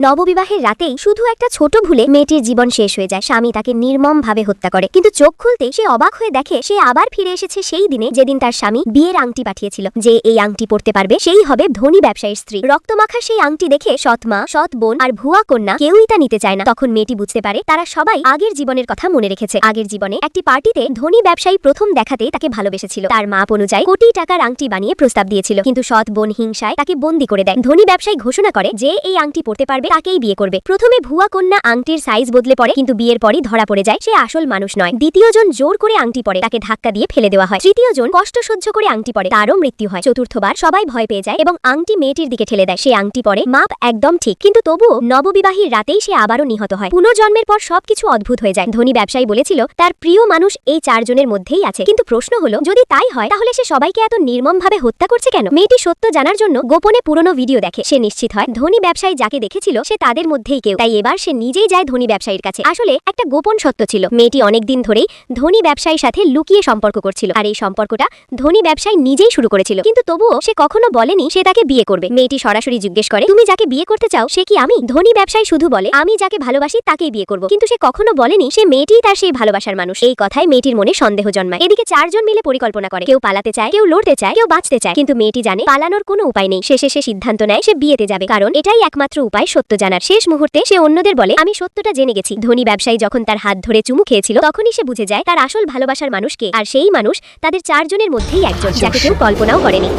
নববিবাহের রাতেই শুধু একটা ছোট ভুলে মেয়েটির জীবন শেষ হয়ে যায়। স্বামী তাকে নির্মমভাবে হত্যা করে, কিন্তু চোখ খুলতেই সে অবাক হয়ে দেখে সে আবার ফিরে এসেছে সেই দিনে যেদিন তার স্বামী বিয়ের আংটি পাঠিয়েছিল। যে এই আংটি পরতে পারবে সেই হবে ধনী ব্যবসায়ীর স্ত্রী। রক্তমাখা সেই আংটি দেখে সৎ মা, সৎ বোন আর ভুয়া কন্যা কেউই তা নিতে চায় না। তখন মেয়েটি বুঝতে পারে তারা সবাই আগের জীবনের কথা মনে রেখেছে। আগের জীবনে একটি পার্টিতে ধনী ব্যবসায়ী প্রথম দেখাতেই তাকে ভালোবেসেছিল। তার মাপ অনুযায়ী কোটি টাকার আংটি বানিয়ে প্রস্তাব দিয়েছিল, কিন্তু সৎ বোন হিংসায় তাকে বন্দী করে দেয়। ধনী ব্যবসায়ী ঘোষণা করে যে এই আংটি পরতে পারবে তাকেই বিয়ে করবে। প্রথমে ভুয়া কন্যা আংটির সাইজ বদলে পড়ে, কিন্তু বিয়ের পরই ধরা পড়ে যায় সে আসল মানুষ নয়। দ্বিতীয় জন জোর করে আংটি পরে, তাকে ধাক্কা দিয়ে ফেলে দেওয়া হয়। তৃতীয় জন কষ্ট সহ্য করে আংটি পরে, তারও মৃত্যু হয়। চতুর্থবার সবাই ভয় পেয়ে যায় এবং আংটি মেয়েটির দিকে ঠেলে দেয়। সে আংটি পরে, মাপ একদম ঠিক, কিন্তু তবুও নববিবাহীর রাতেই সে আবারও নিহত হয়। পুনর্জন্মের পর সবকিছু অদ্ভুত হয়ে যায়। ধনী ব্যবসায়ী বলেছিল তার প্রিয় মানুষ এই চারজনের মধ্যেই আছে, কিন্তু প্রশ্ন হলো যদি তাই হয় তাহলে সে সবাইকে এত নির্মমভাবে হত্যা করছে কেন? মেয়েটি সত্য জানার জন্য গোপনে পুরনো ভিডিও দেখে। সে নিশ্চিত হয় ধনী ব্যবসায়ী যাকে দেখেছিল সে তাদের মধ্যেই কেউ। তাই এবার সে নিজেই যায় ধনী ব্যবসায়ীর কাছে। আসলে একটা গোপন সত্য ছিল, মেয়েটি অনেকদিন ধরেই ধনী ব্যবসায়ীর সাথে লুকিয়ে সম্পর্ক করছিল, আর এই সম্পর্কটা ধনী ব্যবসায়ী নিজেই শুরু করেছিল। কিন্তু তবুও সে কখনো বলেনি সে তাকে বিয়ে করবে। মেয়েটি সরাসরি জিজ্ঞেস করে তুমি যাকে বিয়ে করতে চাও সে কি আমি? ধনী ব্যবসায়ী শুধু বলে আমি যাকে ভালোবাসি তাকেই বিয়ে করব, কিন্তু সে কখনো বলেনি সে মেয়েটিই তার সেই ভালোবাসার মানুষ। এই কথায় মেয়েটির মনে সন্দেহ জন্মায়। এদিকে চারজন মিলে পরিকল্পনা করে, কেউ পালাতে চায়, কেউ লড়তে চায়, কেউ বাঁচতে চায়, কিন্তু মেয়েটি জানে পালানোর কোনো উপায় নেই। শেষে সে সিদ্ধান্ত নেয় সে বিয়েতে যাবে, কারণ এটাই একমাত্র উপায় সত্য জানার। শেষ মুহূর্তে সে অন্যদের বলে আমি সত্যটা জেনে গেছি। ধনী ব্যবসায়ী যখন তার হাত ধরে চুমু খেয়েছিল তখনই সে বুঝে যায় তার আসল ভালোবাসার মানুষকে, আর সেই মানুষ তাদের চারজনের মধ্যেই একজন, যাকে কেউ কল্পনাও করেনি।